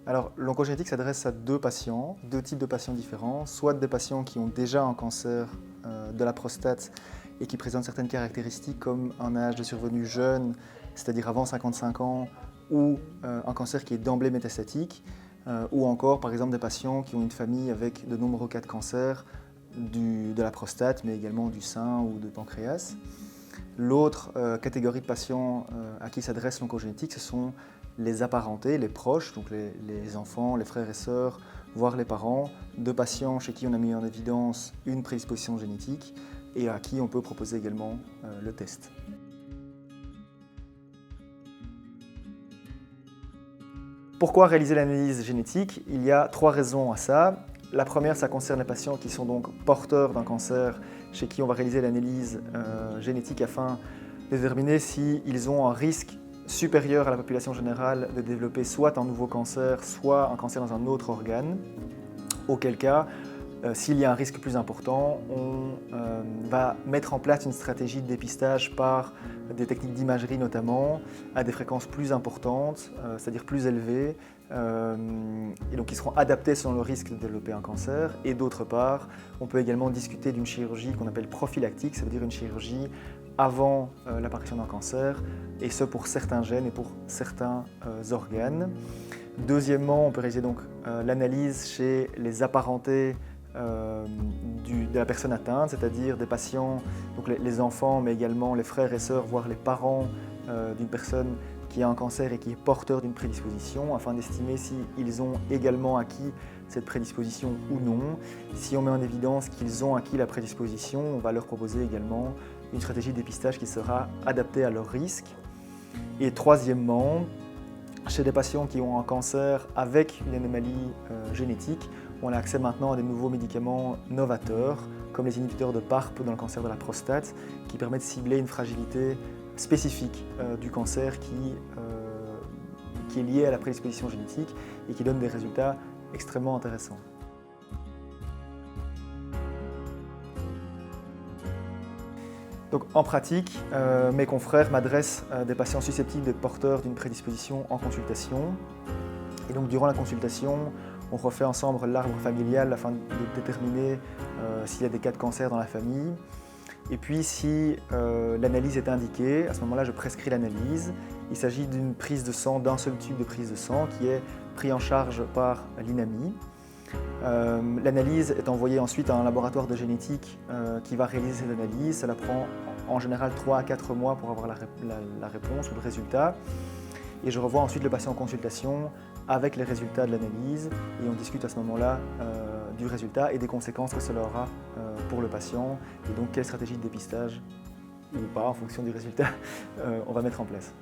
Alors, l'oncogénétique s'adresse à deux types de patients différents, soit des patients qui ont déjà un cancer de la prostate et qui présentent certaines caractéristiques comme un âge de survenue jeune, c'est-à-dire avant 55 ans, ou un cancer qui est d'emblée métastatique, ou encore par exemple des patients qui ont une famille avec de nombreux cas de cancer de la prostate, mais également du sein ou de pancréas. L'autre catégorie de patients à qui s'adresse l'oncogénétique, ce sont les apparentés, les proches, donc les enfants, les frères et sœurs, voire les parents, de patients chez qui on a mis en évidence une prédisposition génétique et à qui on peut proposer également le test. Pourquoi réaliser l'analyse génétique? Il y a 3 raisons à ça. La première, ça concerne les patients qui sont donc porteurs d'un cancer, chez qui on va réaliser l'analyse génétique afin de déterminer s'ils ont un risque supérieur à la population générale de développer soit un nouveau cancer, soit un cancer dans un autre organe. Auquel cas, s'il y a un risque plus important, on va mettre en place une stratégie de dépistage par des techniques d'imagerie notamment, à des fréquences plus importantes, c'est-à-dire plus élevées, et donc qui seront adaptées selon le risque de développer un cancer. Et d'autre part, on peut également discuter d'une chirurgie qu'on appelle prophylactique, ça veut dire une chirurgie avant l'apparition d'un cancer, et ce pour certains gènes et pour certains organes. Deuxièmement, on peut réaliser donc l'analyse chez les apparentés de la personne atteinte, c'est-à-dire des patients, donc les enfants, mais également les frères et sœurs, voire les parents d'une personne qui a un cancer et qui est porteur d'une prédisposition, afin d'estimer s'ils ont également acquis cette prédisposition ou non. Si on met en évidence qu'ils ont acquis la prédisposition, on va leur proposer également une stratégie de dépistage qui sera adaptée à leur risque. Et troisièmement, chez des patients qui ont un cancer avec une anomalie génétique, on a accès maintenant à des nouveaux médicaments novateurs, comme les inhibiteurs de PARP dans le cancer de la prostate, qui permettent de cibler une fragilité spécifique du cancer qui est liée à la prédisposition génétique et qui donne des résultats extrêmement intéressants. Donc, en pratique, mes confrères m'adressent des patients susceptibles d'être porteurs d'une prédisposition en consultation. Et donc, durant la consultation, on refait ensemble l'arbre familial afin de déterminer s'il y a des cas de cancer dans la famille. Et puis, si l'analyse est indiquée, à ce moment-là, je prescris l'analyse. Il s'agit d'une prise de sang, d'un seul tube de prise de sang qui est pris en charge par l'INAMI. L'analyse est envoyée ensuite à un laboratoire de génétique qui va réaliser l'analyse. Cela prend en général 3 à 4 mois pour avoir la réponse ou le résultat. Et je revois ensuite le patient en consultation avec les résultats de l'analyse et on discute à ce moment-là du résultat et des conséquences que cela aura pour le patient et donc quelle stratégie de dépistage ou pas en fonction du résultat on va mettre en place.